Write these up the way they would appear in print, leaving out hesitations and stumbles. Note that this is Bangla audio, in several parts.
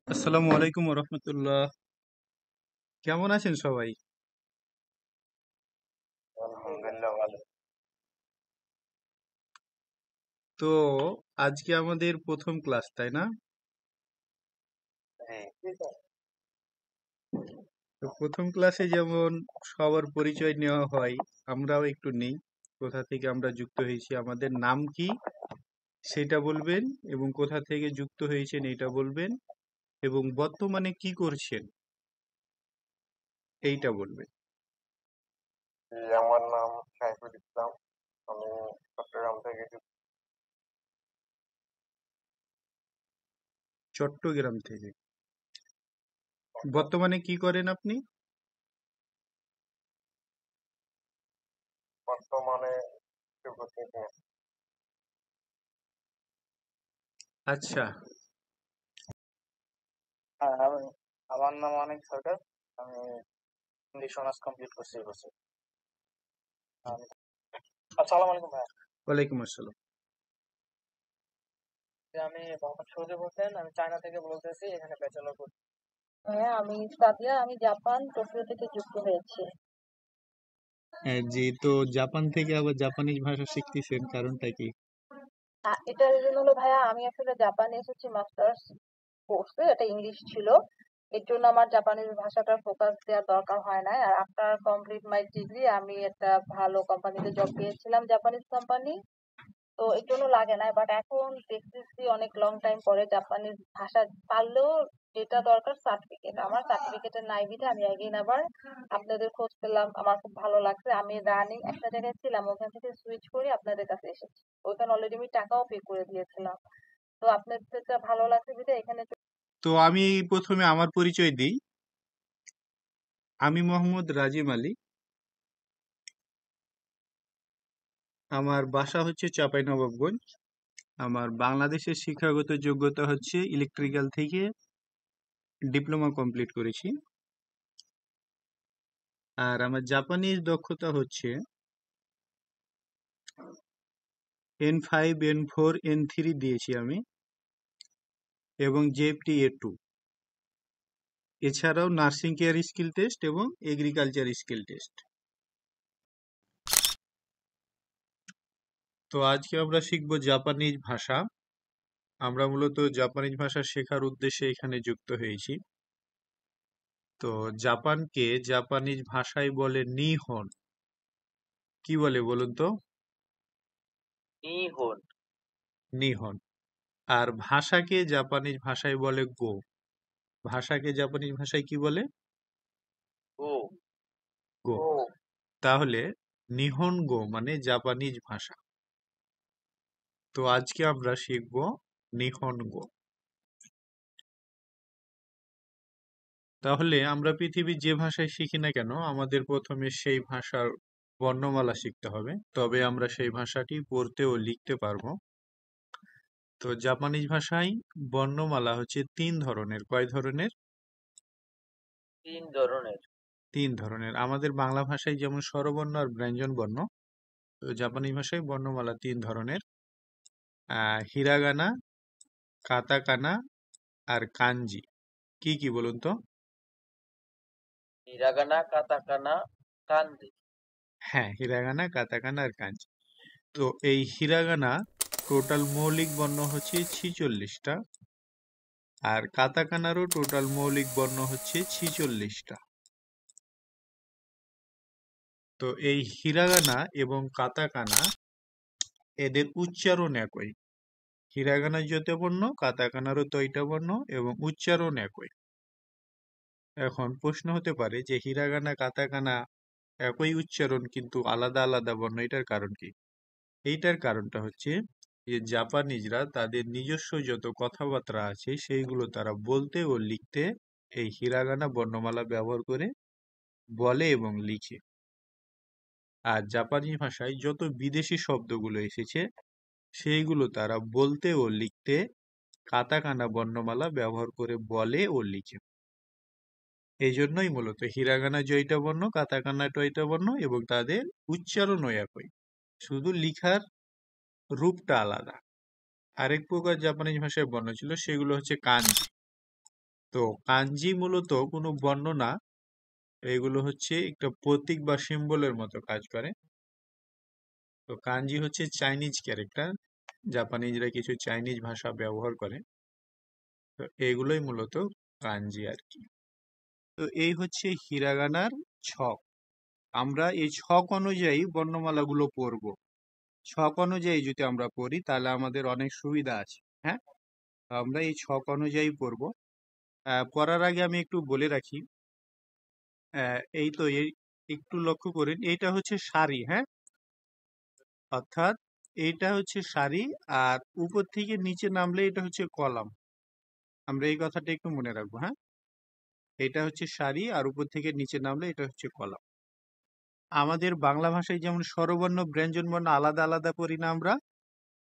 আসসালামু আলাইকুম রহমতুল্লাহ। কেমন আছেন সবাই? আলহামদুলিল্লাহ ভালো। তো আজকে আমাদের প্রথম ক্লাস, তাই না? জি। তো প্রথম ক্লাসে যেমন সবার পরিচয় নেওয়া হয়, আমরাও একটু নেই। কোথা থেকে আমরা যুক্ত হয়েছি, আমাদের নাম কি সেটা বলবেন, এবং কোথা থেকে যুক্ত হয়েছেন এটা বলবেন, এবং বর্তমানে কি করছেন এইটা বলবেন। আমার নাম সাইফুল ইসলাম। আমি চট্টগ্রাম থেকে চট্টগ্রাম থেকে। বর্তমানে কি করেন আপনি? বর্তমানে উপস্থিত নেই। আচ্ছা। হ্যাঁ, আমার নাম অনেক সরকার। আমি ইংলিশ অনার্স কমপ্লিট করছি এই বছর। আসসালামু আলাইকুম ভাইয়া। ওয়ালাইকুম আসসালাম। আমি মোহাম্মদ সৌরভ হোসেন, আমি চায়না থেকে বলতেছি, এখানে ব্যাচেলর করছি। হ্যাঁ, আমি সাদিয়া, আমি জাপান টোকিও থেকে যুক্ত হয়েছি। জি, তো জাপান থেকে আবার জাপানিজ ভাষা শিখতেছেন, কারণটা কি? এটার জন্য হলো ভাইয়া, আমি আসলে জাপানে এসেছি মাস্টার্স কোর্সে, এটা ইংলিশ ছিল। এর জন্য আমার জাপানিজ ভাষাটার ফোকাস দেওয়ার দরকার হয় না। আর আফটার কমপ্লিট মাই ডিগ্রি আমি একটা ভালো কোম্পানিতে জব পেয়েছিলাম, জাপানিজ কোম্পানি। তো এর জন্য লাগে না, বাট এখন দেখতেছি অনেক লং টাইম পরে জাপানিজ ভাষা পারলেও যেটা দরকার সার্টিফিকেট, আমার সার্টিফিকেটের নাই বিধে আমি এগেইন আবার আপনাদের খোঁজ পেলাম, আমার খুব ভালো লাগছে। আমি রানিং একটা জায়গায় ছিলাম, ওখান থেকে সুইচ করে আপনাদের কাছে এসেছি। ওখানে অলরেডি আমি টাকাও পে করে দিয়েছিলাম। তো আপনাদেরটা ভালো লাগছে বিধে এখানে তো আমি প্রথমে আমার পরিচয় দিই। আমি মোহাম্মদ রাজিম আলী। আমার বাসা হচ্ছে চাঁপাইনবাবগঞ্জ। আমার বাংলাদেশের শিক্ষাগত যোগ্যতা হচ্ছে ইলেকট্রিক্যাল থেকে ডিপ্লোমা কমপ্লিট করেছি। আর আমার জাপানিজ দক্ষতা হচ্ছে N5 N4 N3 দিয়েছি আমি, এবং জেএফটি A2। এছাড়াও নার্সিং কেয়ার স্কিল টেস্ট এবং এগ্রিকালচার স্কিল টেস্ট। তো আজকে আমরা শিখব জাপানিজ ভাষা। আমরা মূলত জাপানিজ ভাষা শেখার উদ্দেশ্যে এখানে যুক্ত হয়েছি। তো জাপানকে জাপানিজ ভাষায় বলে নিহন। কি বলে বলুন তো? নিহন। নিহন। আর ভাষাকে জাপানিজ ভাষায় বলে গো। ভাষাকে জাপানিজ ভাষায় কি বলে? গো। গো। গো। তাহলে নিহন গো মানে জাপানিজ ভাষা। তো আজকে আমরা শিখব নিহন গো। তাহলে আমরা পৃথিবীর যে ভাষায় শিখি না কেন, আমাদের প্রথমে সেই ভাষার বর্ণমালা শিখতে হবে, তবে আমরা সেই ভাষাটি পড়তে ও লিখতে পারবো। তো জাপানিজ ভাষায় বর্ণমালা হচ্ছে 3 ধরনের। কয় ধরনের? 3 ধরনের। 3 ধরনের। আমাদের বাংলা ভাষায় যেমন স্বরবর্ণ আর ব্যঞ্জন বর্ণ, তো জাপানিজ ভাষায় বর্ণমালা 3 ধরনের। হিরাগানা, কাতাকানা আর কাঞ্জি। কি কি বলুন তো? Hiragana, katakana, kanji. হ্যাঁ, হিরাগানা, কাতাকানা আর কাঞ্জি। তো এই হিরাগানা টোটাল মৌলিক বর্ণ হচ্ছে 46টা, আর কাতাকানারও টোটাল মৌলিক বর্ণ হচ্ছে 46টা। তো এই হিরাগানা এবং কাতাকানা এদের উচ্চারণ একই। হিরাগানা যত বর্ণ, কাতাকানারও তৈটা বর্ণ, এবং উচ্চারণ একই। এখন প্রশ্ন হতে পারে যে হিরাগানা কাতাকানা একই উচ্চারণ কিন্তু আলাদা আলাদা বর্ণ, এটার কারণ কি? এইটার কারণটা হচ্ছে যে জাপানিজরা তাদের নিজস্ব যত কথাবার্তা আছে সেইগুলো তারা বলতে ও লিখতে এই হিরাগানা বর্ণমালা ব্যবহার করে বলে এবং লিখে। আর জাপানি ভাষায় যত বিদেশি শব্দগুলো এসেছে সেইগুলো তারা বলতে ও লিখতে কাতাকানা বর্ণমালা ব্যবহার করে বলে ও লিখে। এই জন্যই মূলত হিরাগানা জয়টা বর্ণ, কাতাকানা টয়টা বর্ণ, এবং তাদের উচ্চারণও একই, শুধু লিখার রূপটা আলাদা। আরেক প্রকার জাপানিজ ভাষায় বর্ণ ছিল, সেগুলো হচ্ছে কাঞ্জি। তো কাঞ্জি মূলত কোনো বর্ণ না, এগুলো হচ্ছে একটা প্রতীক বা সিম্বলের মতো কাজ করে। তো কাঞ্জি হচ্ছে চাইনিজ ক্যারেক্টার, জাপানিজরা কিছু চাইনিজ ভাষা ব্যবহার করে, তো এগুলোই মূলত কাঞ্জি আর কি। তো এই হচ্ছে হিরাগানার ছক। আমরা এই ছক অনুযায়ী বর্ণমালাগুলো পড়ব। ছক অনুযায়ী যদি আমরা পড়ি তাহলে আমাদের অনেক সুবিধা আছে। হ্যাঁ, তো আমরা এই ছক অনুযায়ী পড়ব। পড়ার আগে আমি একটু বলে রাখি, এই তো এই একটু লক্ষ্য করেন, এইটা হচ্ছে সারি। হ্যাঁ, অর্থাৎ এইটা হচ্ছে সারি, আর উপর থেকে নিচে নামলে এটা হচ্ছে কলাম। আমরা এই কথাটা একটু মনে রাখবো। হ্যাঁ, এটা হচ্ছে সারি, আর উপর থেকে নিচে নামলে এটা হচ্ছে কলাম। আমাদের বাংলা ভাষায় যেমন স্বরবর্ণ ব্যঞ্জন বর্ণ আলাদা আলাদা পড়ি না আমরা,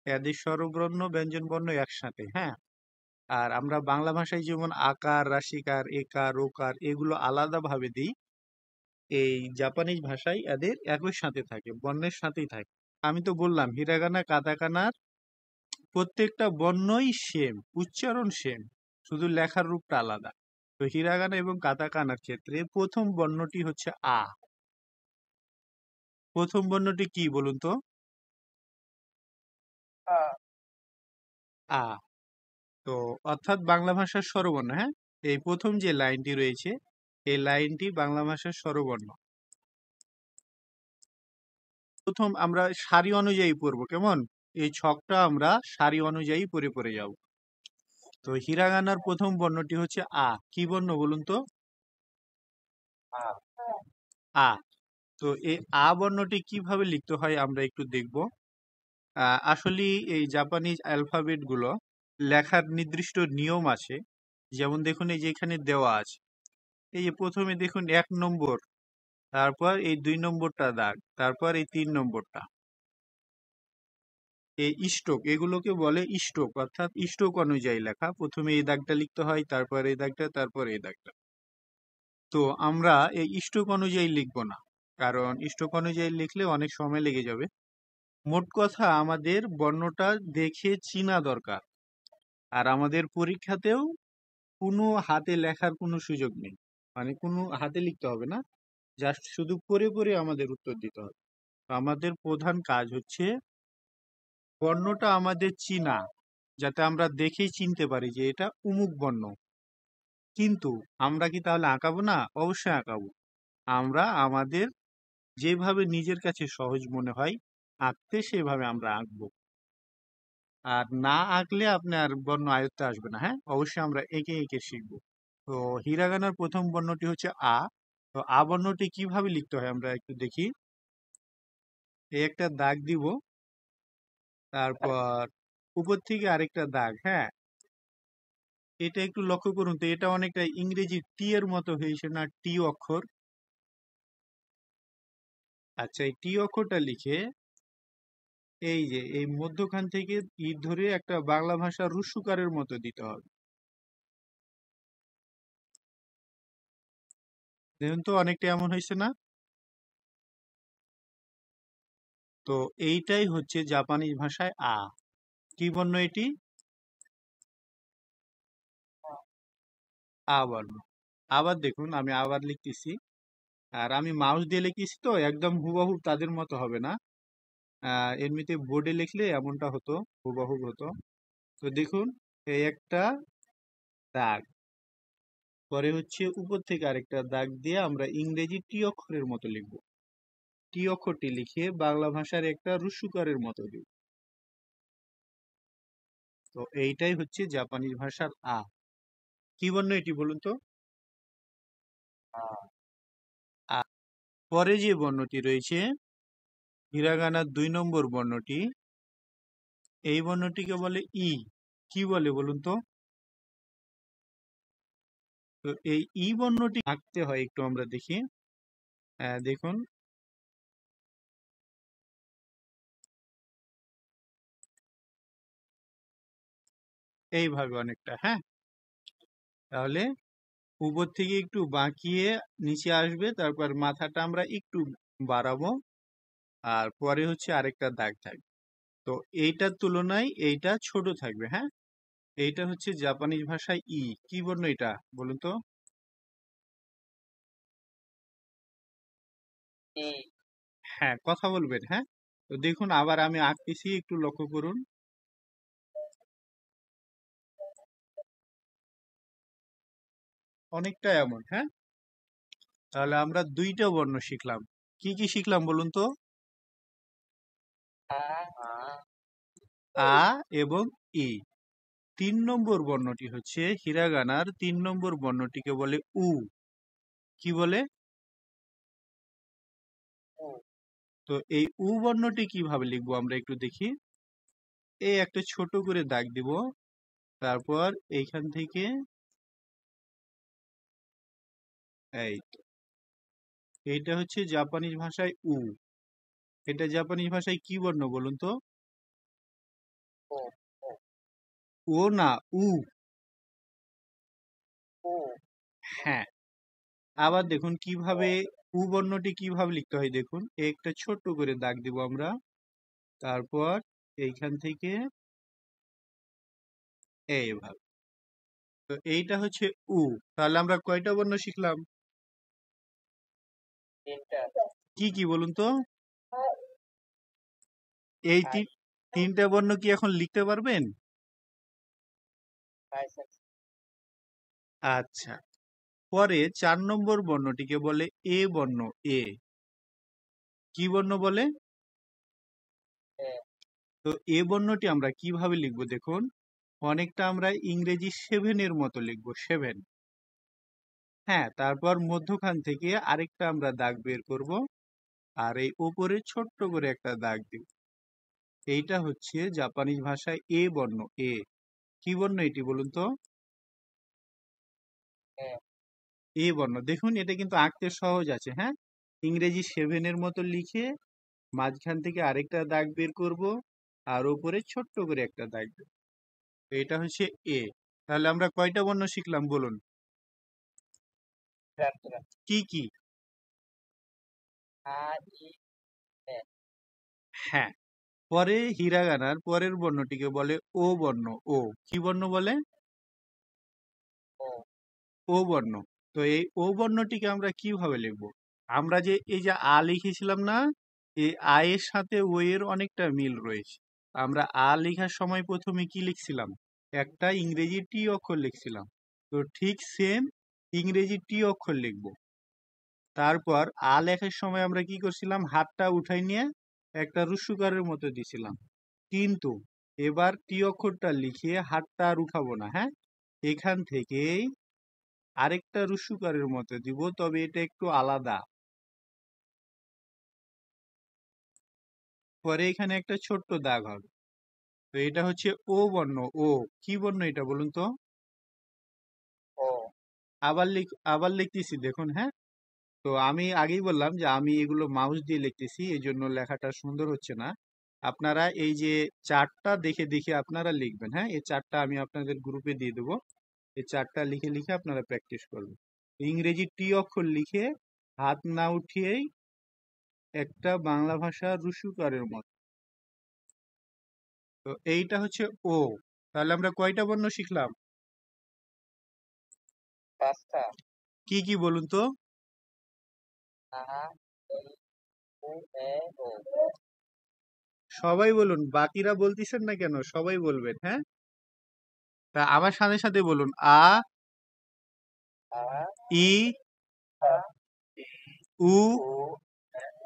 এদের স্বরবর্ণ ব্যঞ্জন বর্ণ একসাথে। হ্যাঁ, আর আমরা বাংলা ভাষায় যেমন আকার, রাশিকার, একার, ওকার এগুলো আলাদা ভাবে দিই, এই জাপানিজ ভাষায় এদের একই সাথে থাকে, বর্ণের সাথেই থাকে। আমি তো বললাম হিরাগানা কাতাকানার প্রত্যেকটা বর্ণই সেম, উচ্চারণ সেম, শুধু লেখার রূপটা আলাদা। তো হিরাগানা এবং কাতাকানার ক্ষেত্রে প্রথম বর্ণটি হচ্ছে আ। প্রথম বর্ণটি কি বলুন তো? আ। তো অর্থাৎ বাংলা ভাষার স্বরবর্ণ। হ্যাঁ, এই প্রথম যে লাইনটি রয়েছে এই লাইনটি বাংলা ভাষার স্বরবর্ণ। প্রথম আমরা সারি অনুযায়ী পড়বো, কেমন? এই ছকটা আমরা সারি অনুযায়ী পড়ে পড়ে যাব। তো হিরাগানার প্রথম বর্ণটি হচ্ছে আ। কি বর্ণ বলুন তো? আ। তো এই আ বর্ণটি কিভাবে লিখতে হয় আমরা একটু দেখব। আসলে এই জাপানিজ অ্যালফাবেট গুলো লেখার নির্দিষ্ট নিয়ম আছে। যেমন দেখুন এই যে এখানে দেওয়া আছে, এই যে প্রথমে দেখুন 1 নম্বর, তারপর এই 2 নম্বরটা দাগ, তারপর এই 3 নম্বরটা, এই স্ট্রোক, এগুলোকে বলে স্ট্রোক, অর্থাৎ স্ট্রোক অনুযায়ী লেখা। প্রথমে এই দাগটা লিখতে হয়, তারপর এই দাগটা, তারপর এই দাগটা। তো আমরা এই স্ট্রোক অনুযায়ী লিখবো না, কারণ স্ট্রোক অনুযায়ী লিখলে অনেক সময় লেগে যাবে। মোট কথা আমাদের বর্ণটা দেখে চিনা দরকার। আর আমাদের পরীক্ষাতেও কোনো হাতে লেখার কোনো সুযোগ নেই, মানে কোনো হাতে লিখতে হবে না, জাস্ট শুধু পড়ে পড়ে আমাদের উত্তর দিতে হবে। তো আমাদের প্রধান কাজ হচ্ছে বর্ণটা আমাদের চিনা, যাতে আমরা দেখেই চিনতে পারি যে এটা অমুক বর্ণ। কিন্তু আমরা কি তাহলে আঁকাবো না? অবশ্যই আঁকাবো। আমরা আমাদের যেভাবে নিজের কাছে সহজ মনে হয় আঁকতে, সেভাবে আমরা আঁকবো। আর না আঁকলে আপনার বর্ণ আয়ত্তে আসবে না। হ্যাঁ, অবশ্যই আমরা এঁকে এঁকে শিখবো। তো হিরাগানার প্রথম বর্ণটি হচ্ছে আ। তো আ বর্ণটি কিভাবে লিখতে হয় আমরা একটু দেখি। এই একটা দাগ দিব, তারপর উপর থেকে আরেকটা দাগ। হ্যাঁ, এটা একটু লক্ষ্য করুন তো, এটা অনেকটা ইংরেজি টি এর মতো হয়েছে না, টি অক্ষর। আচ্ছা, এই টি অক্ষরটা লিখে এই যে এই মধ্যখান থেকে ই ধরে একটা বাংলা ভাষার রুস্যকারের মতো দিতে হবে। দেখুন তো অনেকটা এমন হয়েছে না? তো এইটাই হচ্ছে জাপানিজ ভাষায় আ। কি বর্ণ এটি? আ বর্ণ। আবার দেখুন আমি আবার লিখতেছি, আর আমি মাউস দিয়ে লিখতেছি তো একদম হুবহু তাদের মতো হবে না। এমনিতে বোর্ডে লিখলে এমনটা হতো, হুবহু হতো। তো দেখুন এই একটা দাগ, পরে হচ্ছে উপর থেকে আরেকটা দাগ দিয়ে আমরা ইংরেজি টি অক্ষরের মতো লিখব। টি অক্ষরটি লিখে বাংলা ভাষার একটা রুস্যকারের মতো দিব। তো এইটাই হচ্ছে জাপানিজ ভাষার আ। কি বর্ণ এটি বলুন তো? আ। পরে যে বর্ণটি রয়েছে হিরাগানার 2 নম্বর বর্ণটি, এই বর্ণটিকে বলে ই। কি বলে বলুন তো? তো এই ই বর্ণটি আঁকতে হয় একটু আমরা দেখি। দেখুন এইভাবে অনেকটা। হ্যাঁ, তাহলে উপর থেকে একটু বাঁকিয়ে নিচে আসবে, তারপর মাথাটা আমরা একটু বাড়াবো, আর পরে হচ্ছে আরেকটা দাগ থাকবে। তো এইটার তুলনায় এইটা ছোট থাকবে। হ্যাঁ, এইটা হচ্ছে জাপানিজ ভাষায় ই। কি বর্ণ এটা বলুন তো? ই। হ্যাঁ, কথা বলবেন। হ্যাঁ, তো দেখুন আবার আমি আঁকতেছি, একটু লক্ষ্য করুন। অনেকটা এমন। হ্যাঁ, তাহলে আমরা দুইটা বর্ণ শিখলাম। কি কি শিখলাম বলুন তো? আ। আ এবং ই। ৩ নম্বর বর্ণটি হচ্ছে হিরাগানার ৩ নম্বর বর্ণটিকে বলে উ। কি বলে? উ। তো এই উ বর্ণটি কিভাবে লিখবো আমরা একটু দেখি। এই একটা ছোট করে দাগ দিব, তারপর এইখান থেকে এই তো। এইটা হচ্ছে জাপানিজ ভাষায় উ। এটা জাপানিজ ভাষায় কি বর্ণ বলুন তো? ও। ও না, উ। উ। হ্যাঁ, আবার দেখুন কিভাবে উ বর্ণটি কিভাবে লিখতে হয় দেখুন। একটা ছোট্ট করে দাগ দিব আমরা, তারপর এইখান থেকে এইভাবে। তো এইটা হচ্ছে উ। তাহলে আমরা কয়টা বর্ণ শিখলাম? 3টা। কি কি বলুন তো? এই আই। 3টা বর্ণ কি এখন লিখতে পারবেন? বাইসেক্স। আচ্ছা, পরে 4 নম্বর বর্ণটিকে বলে এ বর্ণ। এ কি বর্ণ বলে? এ। তো এ বর্ণটি আমরা কিভাবে লিখবো দেখুন। অনেকটা আমরা ইংরেজি 7 এর মতো লিখবো, 7। হ্যাঁ, তারপর মধ্যখান থেকে আরেকটা আমরা দাগ বের করব, আর এই উপরে ছোট্ট করে একটা দাগ দিব। এইটা হচ্ছে জাপানিজ ভাষায় এ বর্ণ। এ কি বর্ণ এটি বলুন তো? এ। এ বর্ণ। দেখুন এটা কিন্তু আঁকতে সহজ আছে। হ্যাঁ, ইংরেজি 7 এর মতো লিখে মাঝখান থেকে আরেকটা দাগ বের করব, আর উপরে ছোট্ট করে একটা দাগ দেব। তো এটা হচ্ছে এ। তাহলে আমরা কয়টা বর্ণ শিখলাম বলুন? 4টা। কি কি? আ, ই, এ। হ্যাঁ, পরে হিরাগানার পরের বর্ণটিকে বলে ও বর্ণ। ও কি বর্ণ বলে? ও। ও বর্ণ। তো এই ও বর্ণটিকে আমরা কিভাবে লিখবো? আমরা যে এই যে আ লিখেছিলাম না, এই আ এর সাথে ও এর অনেকটা মিল রয়েছে। আমরা আ লেখার সময় প্রথমে কি লিখছিলাম? একটা ইংরেজি টি অক্ষর লিখছিলাম। তো ঠিক সেম ইংরেজি টি অক্ষর লিখব। তারপর আ লেখার সময় আমরা কি করছিলাম? হাতটা উঠাই নিয়ে একটা রুস্যকারের মতো দিছিলাম। কিন্তু এবার টি অক্ষরটা লিখে হাতটা আর উঠাবো না। হ্যাঁ, এখান থেকেই আরেকটা রুস্যকারের মতো দিব, তবে এটা একটু আলাদা। পরে এখানে একটা ছোট্ট দাগ হবে। তো এটা হচ্ছে ও বর্ণ। ও কি বর্ণ এটা বলুন তো? ও। আবার লিখতেছি দেখুন। হ্যাঁ, তো আমি আগেই বললাম যে আমি এগুলো মাউস দিয়ে লিখতেছি, এই জন্য লেখাটা সুন্দর হচ্ছে না। আপনারা এই যে চার্টটা দেখে দেখে আপনারা লিখবেন। হ্যাঁ, এই চার্টটা আমি আপনাদের গ্রুপে দিয়ে দেবো। এই চার্টটা লিখে লিখে আপনারা প্র্যাকটিস করবেন। ইংরেজি টি অক্ষর লিখে হাত না উঠিয়েই একটা বাংলা ভাষার রুস্যকারের মতো। তো এইটা হচ্ছে ও। তাহলে আমরা কয়টা বর্ণ শিখলাম? 5টা। কি কি বলুন তো? আ, ই, উ, এ, ও। সবাই বলুন, বাকিরা বলতেছেন না কেন? সবাই বলবেন। হ্যাঁ, তা আমার সাথে সাথে বলুন। আ, আ, ই, আ, উ,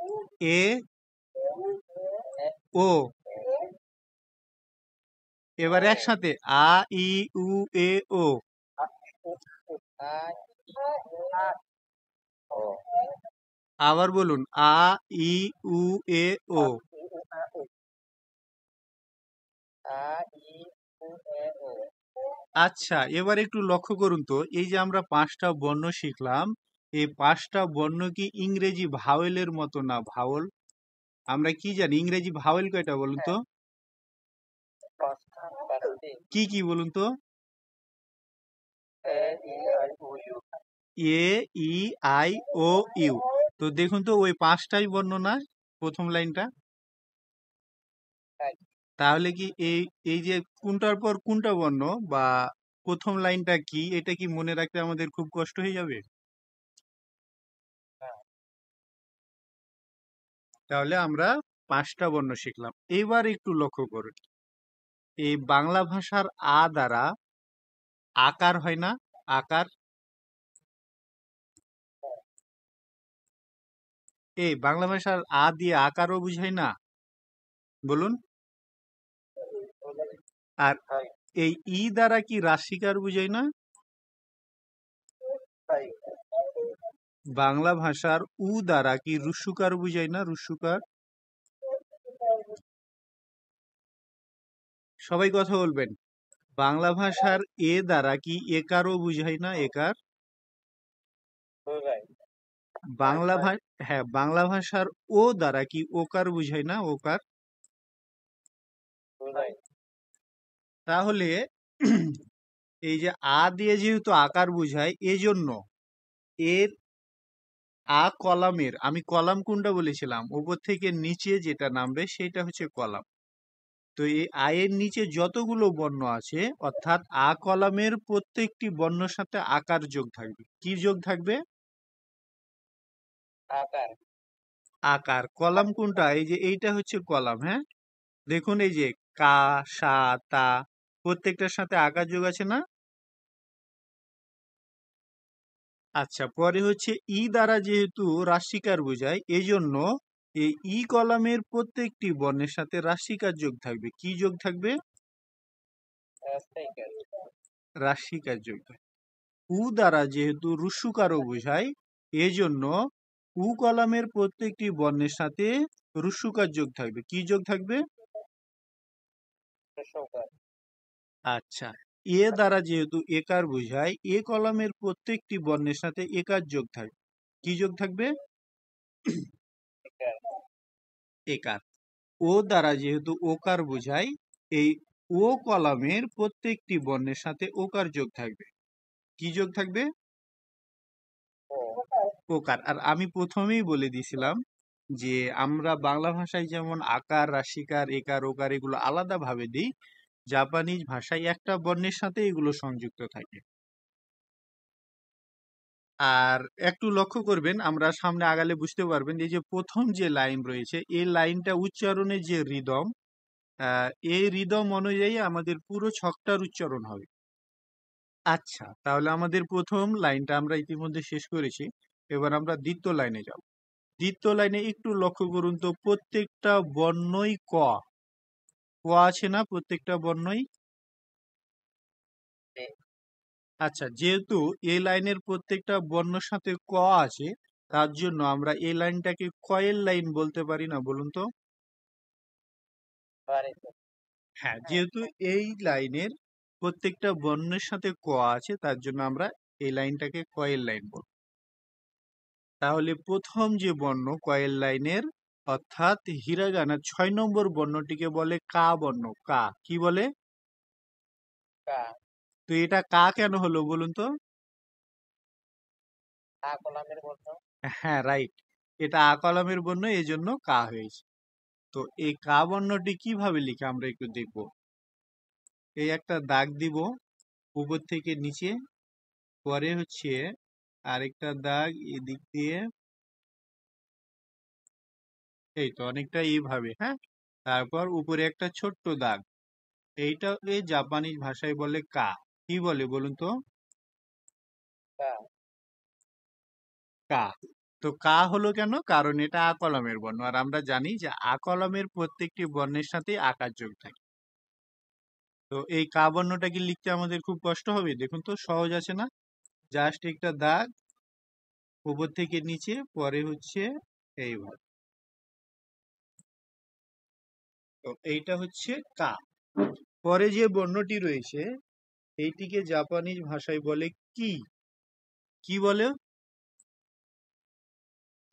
উ, এ, এ, ও। এবার ও। একসাথে আ, ই, উ, এ, ও। আ, উ, আ, ই, আ, ও। আবার বলুন আ, ই, উ, এ, ও। আ, ই, উ, আ, ও। আ, ই, উ, এ, ও। আচ্ছা, এবার একটু লক্ষ্য করুন তো, এই যে আমরা 5টা বর্ণ শিখলাম, এই 5টা বর্ণ কি ইংরেজি ভাওয়েলের মতো না? ভাওয়াল আমরা কি জানি ইংরেজি ভাওয়েল কয়টা বলুন তো? হ্যাঁ, 5টা। 5টি। কি কি বলুন তো? A, E, I, O, U. A, E, I, O, U. তো দেখুন তো ওই 5টাই বর্ণ না? প্রথম লাইনটা। হ্যাঁ। তাহলে কি এই এই যে কোনটার পর কোনটা বর্ণ বা প্রথম লাইনটা কি এটা কি মনে রাখতে আমাদের খুব কষ্ট হয়ে যাবে? হ্যাঁ। তাহলে আমরা 5টা বর্ণ শিখলাম। এবার একটু লক্ষ্য করুন, এই বাংলা ভাষার আ দ্বারা আকার হয় না? আকার, এই বাংলা ভাষার আ দিয়ে আকারও বুঝায় না? বলুন। আর তাই এই ই দ্বারা কি রাশিকার বুঝায় না? তাই বাংলা ভাষার উ দ্বারা কি রুস্যকার বুঝায় না? রুস্যকার। সবাই কথা বলবেন। বাংলা ভাষার এ দ্বারা কি একারও বুঝায় না? একার। বোঝাই বাংলা তাই ভাষা, হ্যাঁ, বাংলা ভাষার ও দ্বারা কি ওকার বুঝায় না? ওকার। বোঝাই তাহলে এই যে আ দিয়ে যেহেতু আকার বুঝায়, এজন্য এর আ কলামের, আমি কলাম কোনটা বলেছিলাম, উপর থেকে নিচে যেটা নামবে সেটা হচ্ছে কলাম। তো এই আয়ের নিচে যতগুলো বর্ণ আছে, অর্থাৎ আ কলামের প্রত্যেকটি বর্ণের সাথে আকার যোগ থাকবে। কি যোগ থাকবে? আকার আকার। কলাম কোনটা? এই যে এইটা হচ্ছে কলাম, হ্যাঁ। দেখুন এই যে কা, সা, তা, প্রত্যেকটার সাথে আকার যোগ আছে না? আচ্ছা, পরে হচ্ছে ই দ্বারা যেহেতু রাশিকার বোঝায়, এই জন্য এই ই কলামের প্রত্যেকটি বর্ণের সাথে রাশিকার যোগ থাকবে। কি যোগ থাকবে? রাস্তাইকার রাশিকার যোগ থাকবে। উ দ্বারা যেহেতু রুস্যকারও বোঝায়, এজন্য উ কলামের প্রত্যেকটি বর্ণের সাথে রুস্যকার যোগ থাকবে। কি যোগ থাকবে? রসৌকার আচ্ছা, এ দ্বারা যেহেতু একার বোঝায়, এ কলামের প্রত্যেকটি বর্ণের সাথে একার যোগ থাকবে। কি যোগ থাকবে? ইকার একার। ও দ্বারা যেহেতু ওকার বোঝায়, এই ও কলামের প্রত্যেকটি বর্ণের সাথে ওকার যোগ থাকবে। কি যোগ থাকবে? ও ওকার। আর আমি প্রথমেই বলে দিয়েছিলাম যে আমরা বাংলা ভাষায় যেমন আকার, রাশিকার, একার, ওকার এগুলো আলাদা ভাবে দিই, জাপানিজ ভাষায় একটা বর্ণের সাথে এগুলো সংযুক্ত থাকে। আর একটু লক্ষ্য করবেন, আমরা সামনে আগালে বুঝতে পারবেন, এই যে প্রথম যে লাইন রয়েছে, এই লাইনটা উচ্চারণের যে রিদম, এই রিদম অনুযায়ী আমাদের পুরো ছকটার উচ্চারণ হবে। আচ্ছা, তাহলে আমাদের প্রথম লাইনটা আমরা ইতিমধ্যে শেষ করেছি। এবার আমরা দ্বিতীয় লাইনে যাব। দ্বিতীয় লাইনে একটু লক্ষ্য করুন তো, প্রত্যেকটা বর্ণই ক। ক আছে না প্রত্যেকটা বর্ণই? এ আচ্ছা, যেহেতু এই লাইনের প্রত্যেকটা বর্ণের সাথে ক আছে, তার জন্য আমরা এই লাইনটাকে কয়ের লাইন বলতে পারি না? বলুন তো। বাড়িতে হ্যাঁ, যেহেতু এই লাইনের প্রত্যেকটা বর্ণের সাথে ক আছে, তার জন্য আমরা এই লাইনটাকে কয়ের লাইন বলবো। তাহলে প্রথম যে বর্ণ কয়ের লাইনের, অর্থাৎ হিরাগানার 6 নম্বর বর্ণটিকে বলে কা বর্ণ। কা কি বলে? কা তো এটা কা কেন হলো বলুন তো? আ কলামের বর্ণ হ্যাঁ, রাইট, এটা আ কলামের বর্ণ, এই জন্য কা হয়েছে। তো এই কা বর্ণটি কিভাবে লিখে আমরা একটু দেখব। এই একটা দাগ দিব উপর থেকে নিচে, পরে হচ্ছে আরেকটা দাগ এদিক দিয়ে, এই তো অনেকটা এইভাবে, হ্যাঁ। তারপর উপরে একটা ছোট্ট দাগ, এইটাকে জাপানিজ ভাষায় বলে কা। কি বলে বলুন তো? কা কা। তো কা হলো কেন? কারণ এটা আ কলমের বর্ণ, আর আমরা জানি যে আ কলমের প্রত্যেকটি বর্ণের সাথে আকার যোগ থাকে। তো এই কা বর্ণটা কি লিখতে আমাদের খুব কষ্ট হবে? দেখুন তো, সহজ আছে না? জাস্ট একটা দাগ উপর থেকে নিচে, পরে হচ্ছে এইভাবে। তো এইটা হচ্ছে কা। পরে যে বর্ণটি রয়েছে, এইটিকে জাপানিজ ভাষায় বলে কি। কি বলে?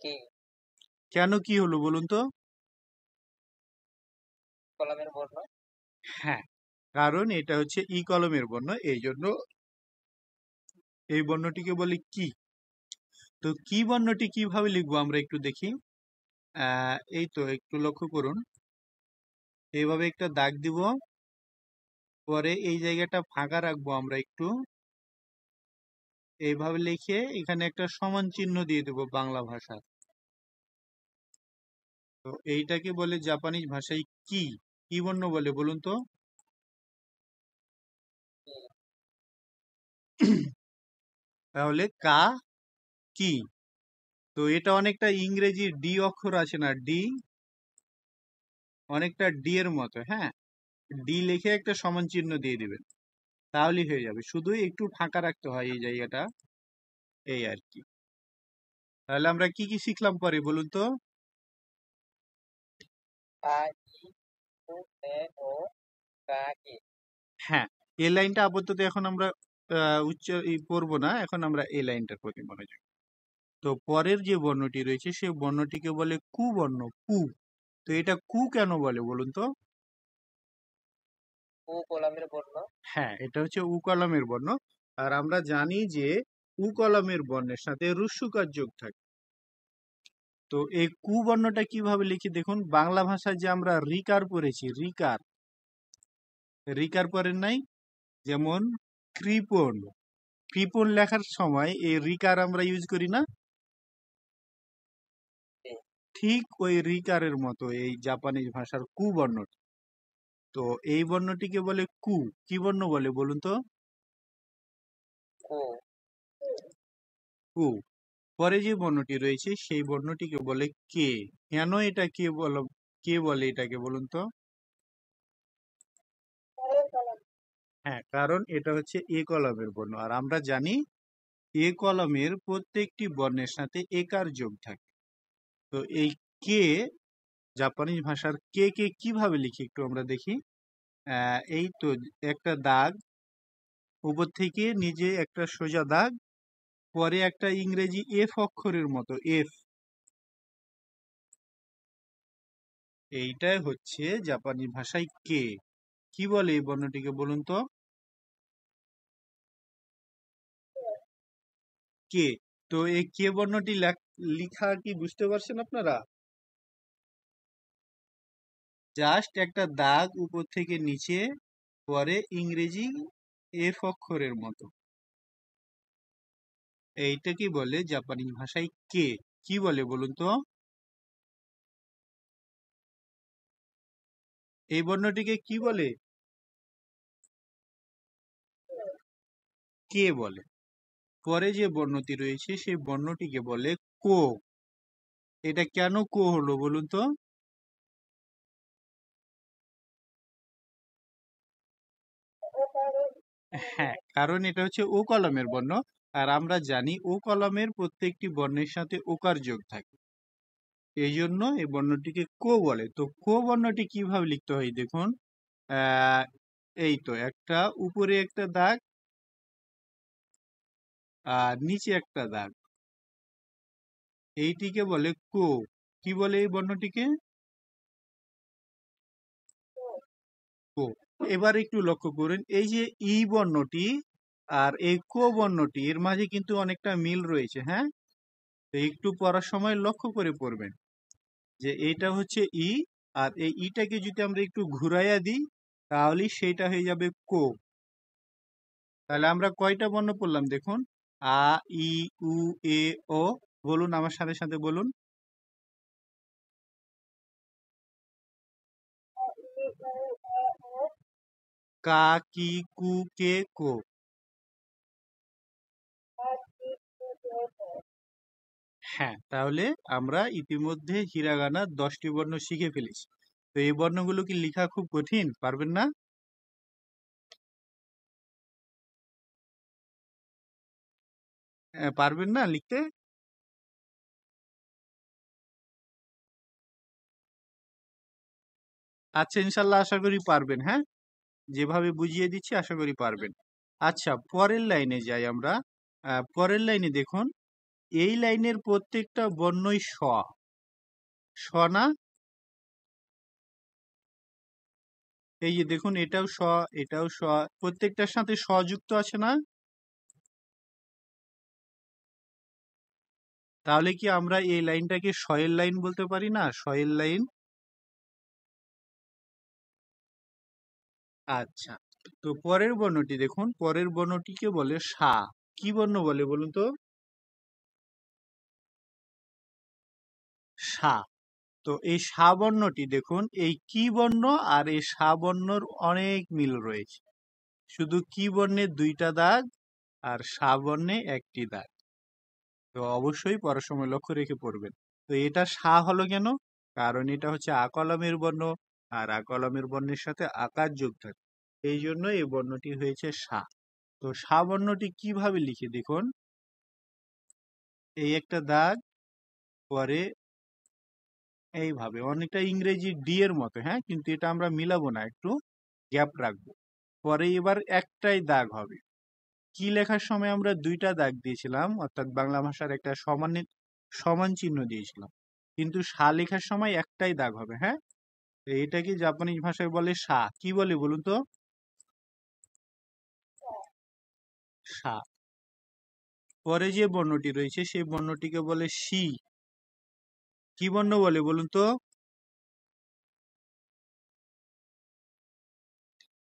কি কেন কি হলো বলুন তো? কলামের বর্ণ হ্যাঁ, কারণ এটা হচ্ছে ই কলমের বর্ণ, এই জন্য এই বর্ণটিকে বলে কি। তো কি বর্ণটি কিভাবে লিখবো আমরা একটু দেখি। এই তো একটু লক্ষ্য করুন, এইভাবে একটা দাগ দিব, পরে এই জায়গাটা ফাঁকা রাখবো আমরা একটু, এইভাবে লিখে এখানে একটা সমান চিহ্ন দিয়ে দেবো বাংলা ভাষা। তো এইটাকে বলে জাপানিজ ভাষায় কি, কি বর্ণ বলে বলুন তো? তাহলে কা কি। তো এটা অনেকটা ইংরেজি ডি অক্ষর আছে না, ডি, অনেকটা ডি এর মতো, হ্যাঁ। ডি লিখে একটা সমান চিহ্ন দিয়ে দিবেন, তাহলেই হয়ে যাবে। শুধু একটু ফাঁকা রাখতে হয় এই জায়গাটা, এই আর কি। তাহলে আমরা কি কি শিখলাম পরে বলুন তো? হ্যাঁ, এই লাইনটা আপাতত এখন আমরা পড়বো না, এখন আমরা এই লাইনটার প্রতি মনোযোগ। তো পরের যে বর্ণটি রয়েছে সেই বর্ণটিকে বলে কু বর্ণ, কু। তো এটা কু কেন বলে বলুন তো? হ্যাঁ, এটা হচ্ছে উ কলমের বর্ণ। আর আমরা জানি যে উ কলমের বর্ণের সাথে রস্যকার যোগ থাকে। তো এই কু বর্ণটা কিভাবে লিখি দেখুন, বাংলা ভাষায় যে আমরা রিকার পড়েছি, রিকার, রিকার পড়েন নাই? যেমন কৃপণ, কৃপণ লেখার সময় এই রিকার আমরা ইউজ করি না? ঠিক ওই রিকারের মতো এই জাপানিজ ভাষার কু বর্ণটি। তো এই বর্ণটিকে বলে কু। কি বর্ণ বলে বলুন তো? কু। পরে যে বর্ণটি রয়েছে সেই বর্ণটিকে বলে কে। কেন এটা কে বল, কে বলে এটাকে বলুন তো? হ্যাঁ, কারণ এটা হচ্ছে এ কলমের বর্ণ। আর আমরা জানি এ কলমের প্রত্যেকটি বর্ণের সাথে একার যোগ থাকে। তো এই কে, জাপানিজ ভাষার কে কে কিভাবে লিখি একটু আমরা দেখি। এই তো একটা দাগ, উপর থেকে নিচে একটা সোজা দাগ, পরে একটা ইংরেজি এফ অক্ষরের মতো এফ। এইটাই হচ্ছে জাপানি ভাষায় কে। কি বলে এই বর্ণটিকে বলুন তো? কে। তো এই কে বর্ণটি লিখা কি বুঝতে পারছেন আপনারা? জাস্ট একটা দাগ উপর থেকে নিচে, পরে ইংরেজি এফ অক্ষরের মতো। এইটা কি বলে জাপানি ভাষায় কে। কি বলে বলুন তো? এই বর্ণটিকে কি বলে? কে বলে। পরে যে বর্ণটি রয়েছে সেই বর্ণটিকে বলে কো। এটা কেন কো হলো বলুন তো? হ্যাঁ, কারণ এটা হচ্ছে ও কলমের বর্ণ। আর আমরা জানি ও কলমের প্রত্যেকটি বর্ণের সাথে ওকার যোগ থাকে, এই জন্য এই বর্ণটিকে কো বলে। তো কো বর্ণটি কিভাবে লিখতে হয় দেখুন। আহ এই তো একটা উপরে একটা দাগ আর নিচে একটা দাগ, এইটিকে বলে কো। কি বলে এই বর্ণটিকে? কো। এবার একটু লক্ষ্য করুন, এই যে ই বর্ণটি আর এই কো বর্ণটি এর মাঝে কিন্তু অনেকটা মিল রয়েছে, হ্যাঁ। তো একটু পড়ার সময় লক্ষ্য করে পড়বেন যে এইটা হচ্ছে ই, আর এই ইটাকে যদি আমরা একটু ঘুরাইয়া দিই তাহলে সেইটা হয়ে যাবে কো। তাহলে আমরা কয়টা বর্ণ পড়লাম দেখুন, আ, ই, উ, এ, ও। বলুন আমার সাথে সাথে বলুন। কা, কি, কু, কে, কো। হ্যাঁ, তাহলে আমরা ইতিমধ্যে হিরাগানার 10টি বর্ণ শিখে ফেলেছি। তো এই বর্ণগুলো কি লেখা খুব কঠিন, পারবেন না? পারবেন না লিখতে? আচ্ছা, ইনশাল্লাহ আশা করি পারবেন, হ্যাঁ। যেভাবে বুঝিয়ে দিচ্ছি আশা করি পারবেন। আচ্ছা, পরের লাইনে যাই আমরা। পরের লাইনে দেখুন, এই লাইনের প্রত্যেকটা বর্ণই স, স না? এই যে দেখুন, এটাও স, এটাও স, প্রত্যেকটার সাথে স যুক্ত আছে না? তাহলে কি আমরা এই লাইনটাকে স এর লাইন বলতে পারি না? স এর লাইন। আচ্ছা, তো পরের বর্ণটি দেখুন, পরের বর্ণটিকে বলে সা। কি বর্ণ বলে বলুন তো? সা। তো এই সা বর্ণটি দেখুন, এই কি বর্ণ আর এই সা বর্ণর অনেক মিল রয়েছে। শুধু কি বর্ণে দুইটা দাগ আর সা বর্ণে একটি দাগ। তো অবশ্যই পড়ার সময় লক্ষ্য রেখে পড়বেন। তো এটা সা হলো কেন? কারণ এটা হচ্ছে আ কলমের বর্ণ, আর আ কলমের বর্ণের সাথে আকার যোগ থাকে, এই জন্য এই বর্ণটি হয়েছে সা। তো সা বর্ণটি কিভাবে লিখে দেখুন, এই একটা দাগ, পরে এইভাবে অনেকটা ইংরেজি ডি এর মতো, হ্যাঁ, কিন্তু এটা আমরা মিলাবো না, একটু গ্যাপ রাখবো। পরে এবার একটাই দাগ হবে। কি লেখার সময় আমরা দুইটা দাগ দিয়েছিলাম, অর্থাৎ বাংলা ভাষার একটা সমান চিহ্ন দিয়েছিলাম, কিন্তু সা লেখার সময় একটাই দাগ হবে। হ্যাঁ, তো এটা কি জাপানিজ ভাষায় বলে সা। কি বলে বলুন তো? সা। পরে যে বর্ণটি রয়েছে সেই বর্ণটিকে বলে সি। কি বর্ণ বলে বলুন তো?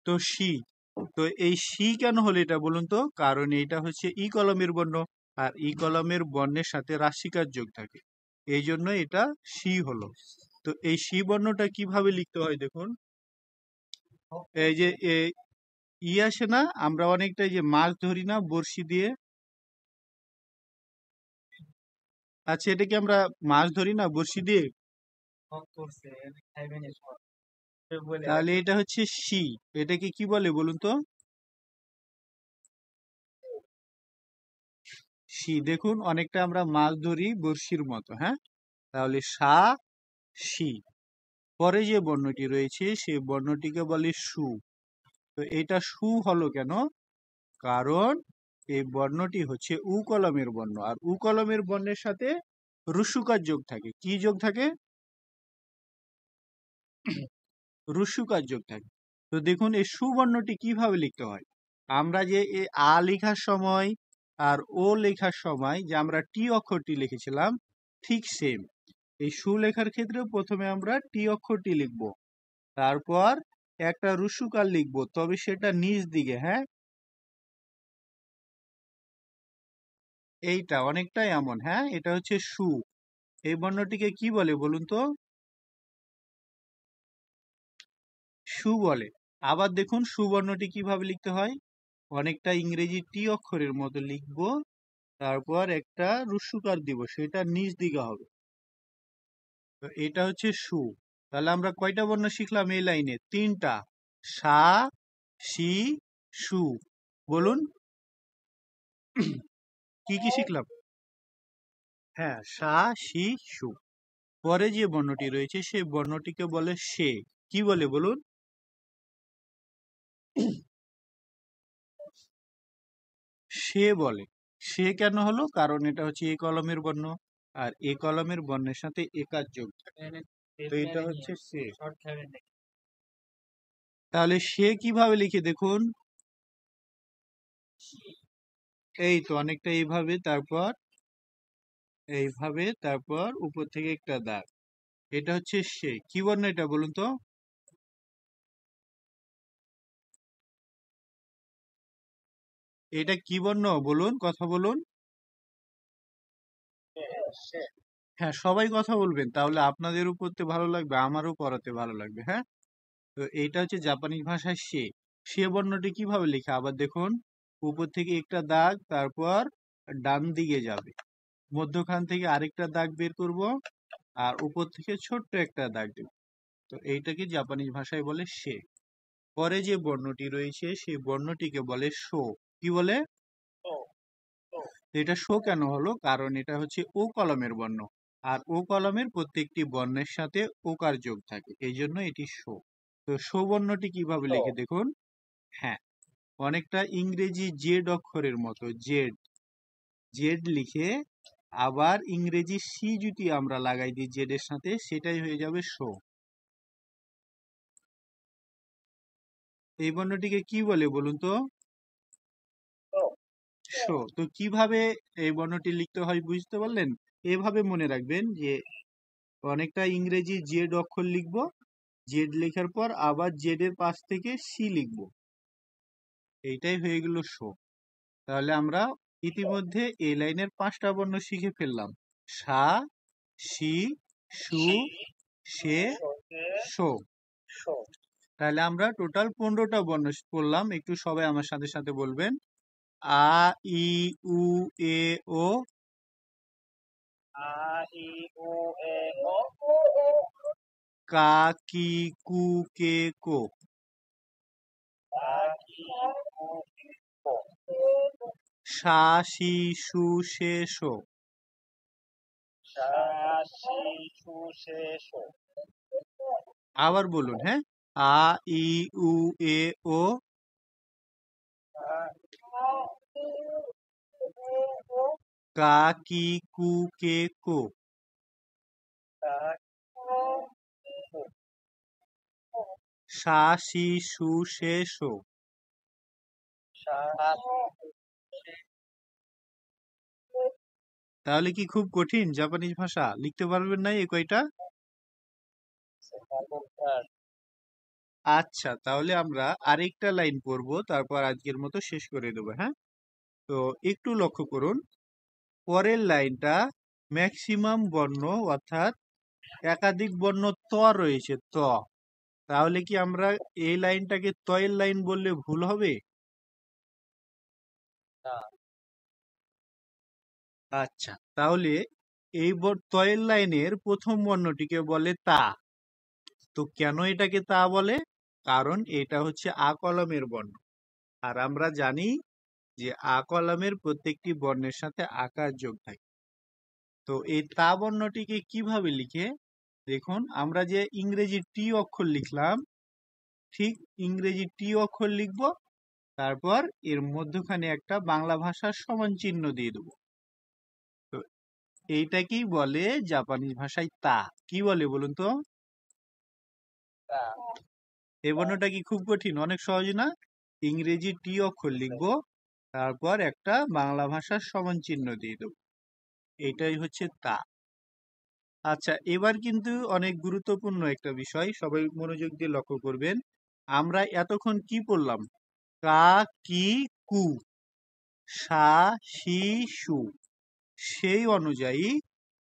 তো সি। তো এই সি কেন হলো এটা বলুন তো? কারণ এটা হচ্ছে ই কলমের বর্ণ, আর ই কলমের বর্ণের সাথে রাশিকার যোগ থাকে, এই জন্য এটা সি হলো। তো এই সি বর্ণটা কিভাবে লিখতে হয় দেখুন, এই যে ই আসে না, আমরা অনেকটা এই যে মাছ ধরি না বড়শি দিয়ে, আচ্ছা এটা কি আমরা মাছ ধরি না বড়শি দিয়ে? তাহলে এটা হচ্ছে সি। এটাকে কি বলে বলুন তো? সি। দেখুন অনেকটা আমরা মাছ ধরি বড়শির মতো, হ্যাঁ, তাহলে সা, সি। পরে যে বর্ণটি রয়েছে সেই বর্ণটিকে বলে সু। তো এটা সু হলো কেন? কারণ এই বর্ণটি হচ্ছে উ কলমের বর্ণ, আর উ কলমের বর্ণের সাথে রুসুকার যোগ থাকে। কি যোগ থাকে? রুসুকার যোগ থাকে। তো দেখুন এই সুবর্ণটি কিভাবে লিখতে হয়। আমরা যে এ আ লেখার সময় আর ও লেখার সময় যে আমরা টি অক্ষরটি লিখেছিলাম, ঠিক সেম এই সু লেখার ক্ষেত্রে প্রথমে আমরা টি অক্ষরটি লিখব, তারপর একটা রুসুকার লিখব, তবে সেটা নিচ দিকে, হ্যাঁ, এইটা অনেকটাই এমন, হ্যাঁ, এটা হচ্ছে সু। এই বর্ণটিকে কি বলে বলুন তো? সু বলে। আবার দেখুন সুবর্ণটি কিভাবে লিখতে হয়, অনেকটা ইংরেজি টি অক্ষরের মতো লিখবো, তারপর একটা রুস্যকার দিব, সেটা নিচ দিকে হবে। তো এটা হচ্ছে সু। তাহলে আমরা কয়টা বর্ণ শিখলাম এই লাইনে? তিনটা। সা, সি, সু। বলুন কি কি শিখলাম? হ্যাঁ, সা, সি, সু। পরে যে বর্ণটি রয়েছে সেই বর্ণটিকে বলে সে। কি বলে বলুন? সে বলে। সে কেন হলো? কারণ এটা হচ্ছে এ কলমের বর্ণ, আর এ কলমের বর্ণের সাথে একার যোগ থাকে। তো এটা হচ্ছে সে। তাহলে সে কিভাবে লিখে দেখুন, এই তো অনেকটা এইভাবে, তারপর এইভাবে, তারপর উপর থেকে একটা দাগ, এটা হচ্ছে সে। কি বর্ণ এটা বলুন তো? এটা কি বর্ণ বলুন, কথা বলুন। হ্যাঁ, সবাই কথা বলবেন, তাহলে আপনাদেরও পড়তে ভালো লাগবে, আমারও পড়াতে ভালো লাগবে। হ্যাঁ, তো এইটা হচ্ছে জাপানিজ ভাষায় সে। সে বর্ণটি কিভাবে লেখা আবার দেখুন, উপর থেকে একটা দাগ, তারপর ডান দিকে যাবে, মধ্যখান থেকে আরেকটা দাগ বের করব, আর উপর থেকে ছোট্ট একটা দাগ দেব। তো এইটাকে জাপানিজ ভাষায় বলে সে। পরে যে বর্ণটি রয়েছে সেই বর্ণটিকে বলে শো। কি বলে? তো এটা শো কেন হলো? কারণ এটা হচ্ছে ও কলমের বর্ণ, আর ও কলমের প্রত্যেকটি বর্ণের সাথে ওকার যোগ থাকে, এই জন্য এটি শো। তো শো বর্ণটি কিভাবে লিখে দেখুন, হ্যাঁ, অনেকটা ইংরেজি জেড অক্ষরের মতো, জেড, জেড লিখে আবার ইংরেজি সি যদি আমরা লাগাই দিই জেড এর সাথে, সেটাই হয়ে যাবে শো। এই বর্ণটিকে কি বলে বলুন তো? শো। তো কিভাবে এই বর্ণটি লিখতে হয় বুঝতে পারলেন? এভাবে মনে রাখবেন যে অনেকটা ইংরেজি জেড অক্ষর লিখবো, জেড লেখার পর আবার জেড এর পাশ থেকে সি লিখবো, এইটাই হয়ে গেল শো। তাহলে আমরা ইতিমধ্যে এই লাইনের 5টা বর্ণ শিখে ফেললাম: সা, সি, সু, সে, শো। তাহলে আমরা টোটাল 15টা বর্ণ পড়লাম। একটু সবাই আমার সাথে সাথে বলবেন: আ, ই, উ, এ, ও। কা, কি, কু, কে, কো। সা, সি, সু, সে, শো। আবার বলুন, হ্যাঁ। আ, ই, উ, এ, ও। কা, কি, কু, কে, কো। সা, সি, সু, সে, শো। তাহলে কি খুব কঠিন জাপানিজ ভাষা? লিখতে পারবেন না এই কয়টা? আচ্ছা, তাহলে আমরা আরেকটা লাইন পড়বো, তারপর আজকের মতো শেষ করে দেবো, হ্যাঁ। তো একটু লক্ষ্য করুন, পরের লাইনটা ম্যাক্সিমাম বর্ণ অর্থাৎ একাধিক বর্ণ ত রয়েছে, ত। তাহলে কি আমরা এই লাইনটাকে তয়ের লাইন বললে ভুল হবে? আচ্ছা, তাহলে এই তয়ের লাইনের প্রথম বর্ণটিকে বলে তা। তো কেন এটাকে তা বলে? কারণ এটা হচ্ছে আ কলমের বর্ণ, আর আমরা জানি যে আ কলমের প্রত্যেকটি বর্ণের সাথে আকার যোগ থাকে। তো এই তা বর্ণটিকে কিভাবে লিখে? দেখুন, আমরা যে ইংরেজি টি অক্ষর লিখলাম, ঠিক ইংরেজি টি অক্ষর লিখব, তারপর এর মধ্যখানে একটা বাংলা ভাষার সমান চিহ্ন দিয়ে দেবো। তো এইটাকেই বলে জাপানি ভাষায় তা। কি বলে বলুন তো? এই বর্ণটা কি খুব কঠিন? অনেক সহজ না? ইংরেজি টি অক্ষর লিখবো, তারপর একটা বাংলা ভাষার সমান চিহ্ন দিয়ে দেবো, এটাই হচ্ছে তা। আচ্ছা, এবার কিন্তু অনেক গুরুত্বপূর্ণ একটা বিষয়, সবাই মনোযোগ দিয়ে লক্ষ্য করবেন। আমরা এতক্ষণ কি পড়লাম? কা, কি, কু, সা, সি, সু। সেই অনুযায়ী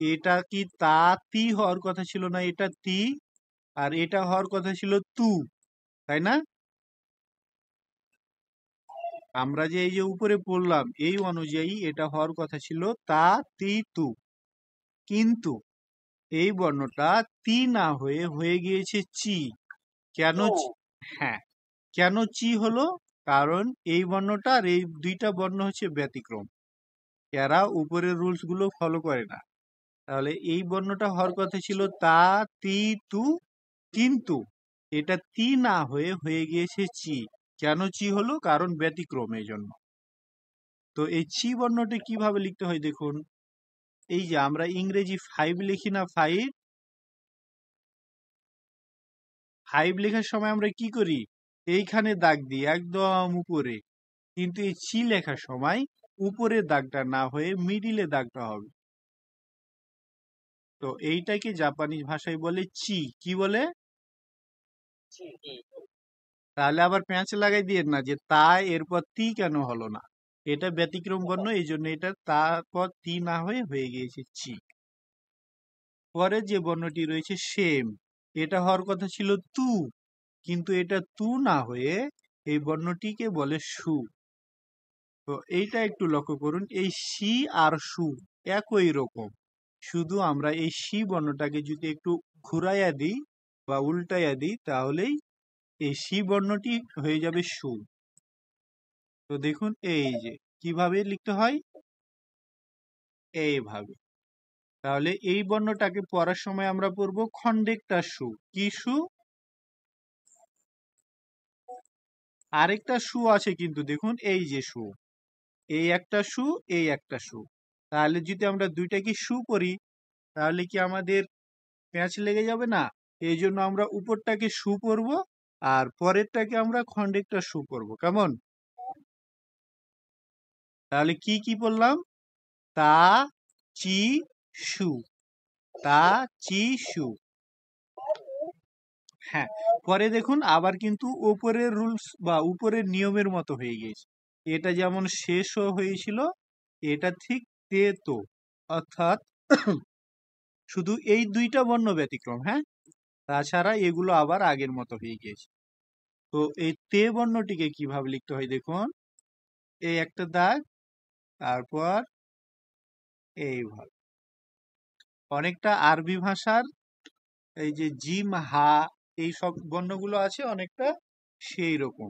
এটা কি তা, তি হওয়ার কথা ছিল না? এটা তি, আর এটা হওয়ার কথা ছিল তু, তাই না? আমরা যে এই যে উপরে পড়লাম, এই অনুযায়ী এটা হওয়ার কথা ছিল তা, তি, তু। কিন্তু এই বর্ণটা তি না হয়ে হয়ে গিয়েছে চি। কেন? হ্যাঁ, কেন চি হলো? কারণ এই বর্ণটা আর এই দুইটা বর্ণ হচ্ছে ব্যতিক্রম, এরা উপরের রুলস গুলো ফলো করে না। তাহলে এই বর্ণটা হওয়ার কথা ছিল তা, তি, তু, কিন্তু এটা তি না হয়ে হয়ে গিয়েছে চি। কেন চি হলো? কারণ ব্যতিক্রম, এই জন্য। তো এই চি বর্ণটি কিভাবে লিখতে হয় দেখুন। এই যে আমরা ইংরেজি 5 লিখি না, 5 লেখার সময় আমরা কি করি? এইখানে দাগ দিই একদম উপরে, কিন্তু এই চি লেখার সময় উপরের দাগটা না হয়ে মিডিলে দাগটা হবে। তো এইটাকে জাপানিজ ভাষায় বলে চি। কি বলে? তাহলে আবার প্যাঁচ লাগাই দিয়ে না যে তা এরপর তি কেন হলো না। এটা ব্যতিক্রম বর্ণ, এই জন্য এটা তারপর তি না হয়ে হয়ে গিয়েছে চি। পরে যে বর্ণটি রয়েছে সেম, এটা হওয়ার কথা ছিল তু, কিন্তু এটা তু না হয়ে এই বর্ণটিকে বলে সু। তো এইটা একটু লক্ষ্য করুন, এই সি আর সু একই রকম, শুধু আমরা এই সি বর্ণটাকে যদি একটু ঘুরাইয়া দিই বা উল্টাইয়া দিই, তাহলেই এই সি বর্ণটি হয়ে যাবে সু। তো দেখুন, এই যে কিভাবে লিখতে হয়, এইভাবে। তাহলে এই বর্ণটাকে পড়ার সময় আমরা পড়বো খন্ডেকটা সু। কি সু? আরেকটা সু আছে কিন্তু দেখুন, এই যে সু, এই একটা সু, এই একটা সু। তাহলে যদি আমরা দুইটাকে সু করি, তাহলে কি আমাদের প্যাঁচ লেগে যাবে না? এই জন্য আমরা উপরটাকে সু করব, আর পরেরটাকে আমরা খন্ডেকটা সু করব। কেমন? তাহলে কি কি বললাম? তা, চি, সু। তা, চি, সু। হ্যাঁ, পরে দেখুন আবার কিন্তু উপরের রুলস বা উপরের নিয়মের মতো হয়ে গেছে। এটা যেমন শেষও হয়েছিল, এটা ঠিক তে তো, অর্থাৎ শুধু এই দুইটা বর্ণ ব্যতিক্রম। হ্যাঁ, তাছাড়া এগুলো আবার আগের মতো হয়ে গিয়েছে। তো এই তে বর্ণটিকে কিভাবে লিখতে হয় দেখুন, এই একটা দাগ, তারপর এইভাবে। অনেকটা আরবি ভাষার এই যে জিম হা এই সব বর্ণগুলো আছে অনেকটা সেই রকম।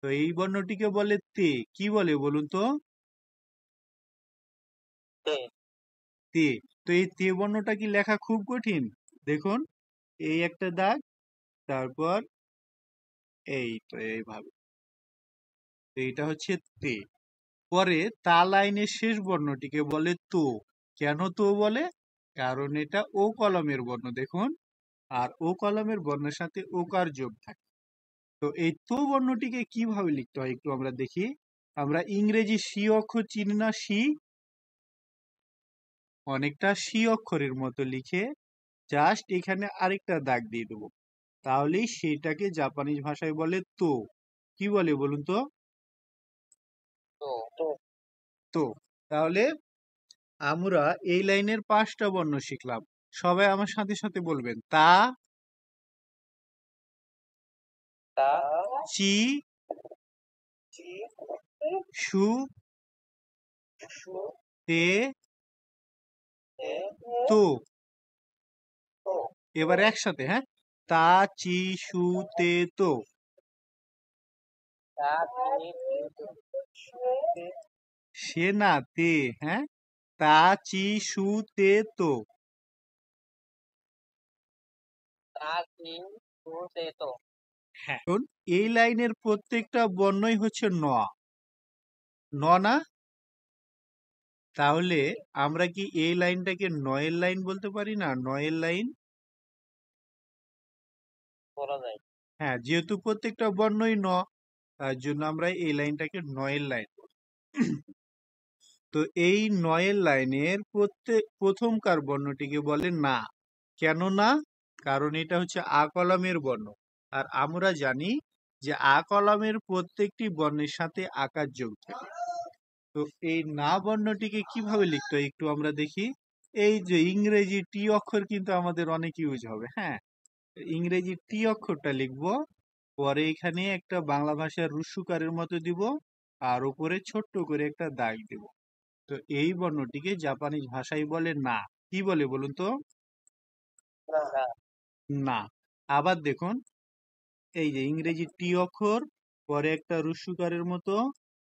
তো এই বর্ণটিকে বলে তে। কি বলে বলুন তো? তে। তে। তো এই তে বর্ণটা কি লেখা খুব কঠিন? দেখুন, এই একটা দাগ, তারপর এই তো এইভাবে। তো এইটা হচ্ছে তে। পরে তা লাইনের শেষ বর্ণটিকে বলে তো। কেন তো বলে? কারণ এটা ও কলমের বর্ণ, দেখুন, আর ও কলমের বর্ণের সাথে ওকার যোগ থাকে। তো এই তো বর্ণটিকে কিভাবে লিখতে হয় একটু আমরা দেখি। আমরা ইংরেজি সি অক্ষর চিনি না? সি, অনেকটা সি অক্ষরের মতো লিখে জাস্ট এখানে আরেকটা দাগ দিয়ে দেবো, তাহলেই সেটাকে জাপানিজ ভাষায় বলে তো। কি বলে বলুন তো? তো। তো। তো তাহলে আমরা এই লাইনের 5টা বর্ণ শিখলাম। সবাই আমার সাথে সাথে বলবেন। তা, তা। চি, চি। সু, সু। তে, তে। তো। তো। এবার একসাথে, হ্যাঁ, তা, চি, সু, তে, তো। তা। তি। তি। সু। তে। সে না, তে। হ্যাঁ, তা, চি, সু, তে, তো। তা। তি। সু। তে। তো। হ্যাঁ, এখন এই লাইনের প্রত্যেকটা বর্ণই হচ্ছে ন। ন না? তাহলে আমরা কি এই লাইনটাকে নয়ের লাইন বলতে পারি না? নয়ের লাইন। বলা যায়। হ্যাঁ, যেহেতু প্রত্যেকটা বর্ণই ন, তার জন্য আমরা এই লাইনটাকে নয়ের লাইন বলি। তো এই নয়ের লাইনের প্রথমকার বর্ণটিকে বলে না। কেন না? কারণ এটা হচ্ছে আ কলমের বর্ণ। আর আমরা জানি যে আ কলমের প্রত্যেকটি বর্ণের সাথে আকার যোগ থাকে। তো এই না বর্ণটিকে কিভাবে লিখতে হয় একটু আমরা দেখি। এই যে ইংরেজি টি অক্ষর কিন্তু আমাদের অনেক ইউজ হবে। হ্যাঁ, ইংরেজি টি অক্ষরটা লিখবো, পরে এখানে একটা বাংলা ভাষার রুস্যকারের মতো দিব, আর উপরে ছোট্ট করে একটা দাগ দিব। তো এই বর্ণটিকে জাপানিজ ভাষায় বলে না। কি বলে বলুন তো? না। না। আবার দেখুন, এই যে ইংরেজি টি অক্ষর, পরে একটা রুস্যকারের মতো,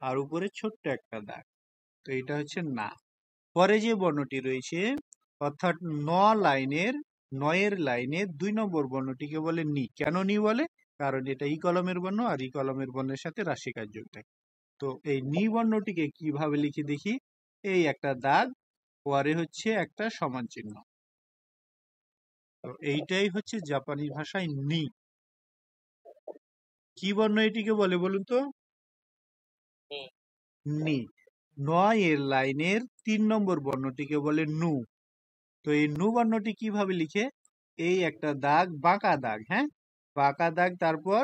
আর উপরে ছোট্ট একটা দাগ। তো এটা হচ্ছে না। পরে যে বর্ণটি রয়েছে, অর্থাৎ ন লাইনের, নয়ের লাইনের 2 নম্বর বর্ণটিকে বলে নি। কেন নি বলে? কারণ এটা ই কলমের বর্ণ, আর ই কলমের বর্ণের সাথে রাশিকার যোগ থাকে। তো এই নি বর্ণটিকে কিভাবে লিখি দেখি। এই একটা দাগ, পরে হচ্ছে একটা সমান চিহ্ন। তো এইটাই হচ্ছে জাপানি ভাষায় নি। কি বর্ণ এটিকে বলে বলুন তো? নি। নি। নয়ের লাইনের 3 নম্বর বর্ণটিকে বলে নু। তো এই নু বর্ণটি কিভাবে লিখে? এই একটা দাগ, বাঁকা দাগ। হ্যাঁ, বাঁকা দাগ, তারপর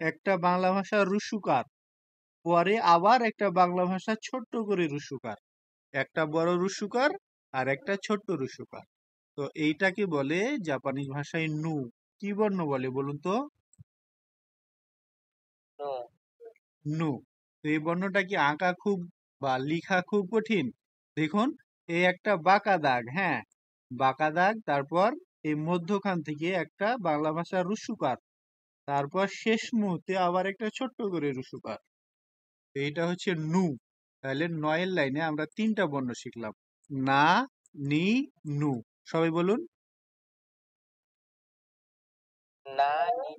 একটা বাংলা ভাষার রুস্যকার, পরে আবার একটা বাংলা ভাষা ছোট্ট করে রুস্যকার, একটা বড় রুস্যকার আর একটা ছোট্ট রুস্যকার। তো এইটাকে বলে জাপানিজ ভাষায় নু। কি বর্ণ বলে বলুন তো? নো। নু। তো এই বর্ণটা কি আঁকা খুব বা লিখা খুব কঠিন? দেখুন, এই একটা বাঁকা দাগ। হ্যাঁ, বাঁকা দাগ, তারপর এই মধ্যখান থেকে একটা বাংলা ভাষার রুস্যকার, তারপর শেষ মুহূর্তে আবার একটা ছোট্ট করে রুস্যকার। এইটা হচ্ছে নু। তাহলে নয়ের লাইনে আমরা 3টা বর্ণ শিখলাম। না, নি, নু। সবাই বলুন। না। নি।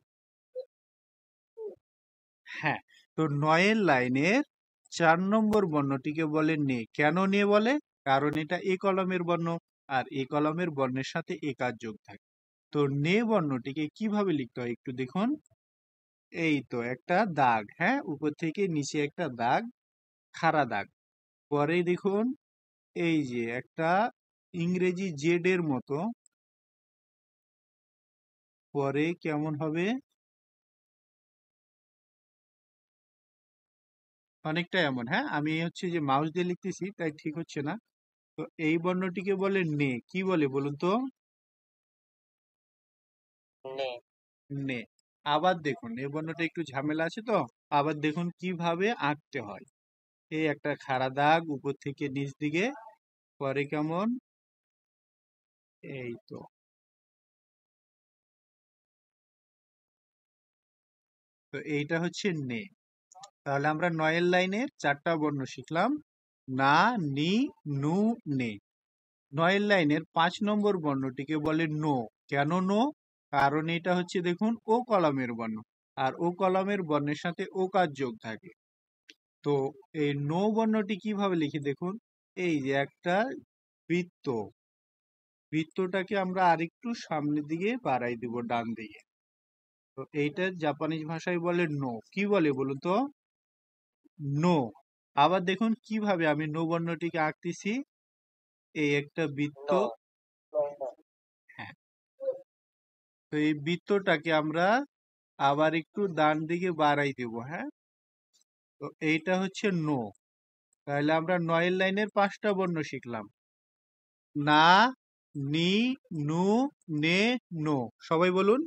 হ্যাঁ, তো নয়ের লাইনের 4 নম্বর বর্ণটিকে বলে নে। কেন নে বলে? কারণ এটা এ কলমের বর্ণ, আর এ কলমের বর্ণের সাথে একার যোগ থাকে। তো নে বর্ণটিকে কিভাবে লিখতে হয় একটু দেখুন। এই তো একটা দাগ। হ্যাঁ, উপর থেকে নিচে একটা দাগ, খাড়া দাগ। পরেই দেখুন, এই যে একটা ইংরেজি জেড এর মতো পরে কেমন হবে? অনেকটা এমন। হ্যাঁ, আমি হচ্ছে যে মাউস দিয়ে লিখতেছি তাই ঠিক হচ্ছে না। তো এই বর্ণটিকে বলে নে। কি বলে বলুন তো? নে। নে। আবার দেখুন এই বর্ণটা একটু ঝামেলা আছে তো। আবার দেখুন কিভাবে আঁকতে হয়। এই একটা খাড়া দাগ উপর থেকে নিচ দিকে, পরে কেমন? এই তো। তো এইটা হচ্ছে নে। তাহলে আমরা ৯ লাইনের ৪টা বর্ণ শিখলাম। না, নি, নু, নে। ৯ লাইনের ৫ নম্বর বর্ণটিকে বলে নো। কেন নো? কারণ এটা হচ্ছে দেখুন ও কলামের বর্ণ। আর ও কলামের বর্ণের সাথে ও কার যোগ থাকে। তো এই নো বর্ণটি কিভাবে লিখি দেখুন। এই যে একটা বৃত্ত, বৃত্তটাকে আমরা আরেকটু সামনের দিকে বাড়াই দিব ডান দিকে। তো এইটা জাপানিজ ভাষায় বলে নো। কি বলে বলুন তো? নো। আবার দেখুন কিভাবে আমি নো বর্ণটিকে আঁকতেছি। এই একটা বৃত্ত। নো। নো। নো। হ্যাঁ, তো এই বৃত্তটাকে আমরা আবার একটু ডান দিকে বাড়াই দেব। হ্যাঁ, তো এইটা হচ্ছে নো। তাহলে আমরা ৯ লাইনের ৫টা বর্ণ শিখলাম। না, নি, নু, নে, নো। সবাই বলুন।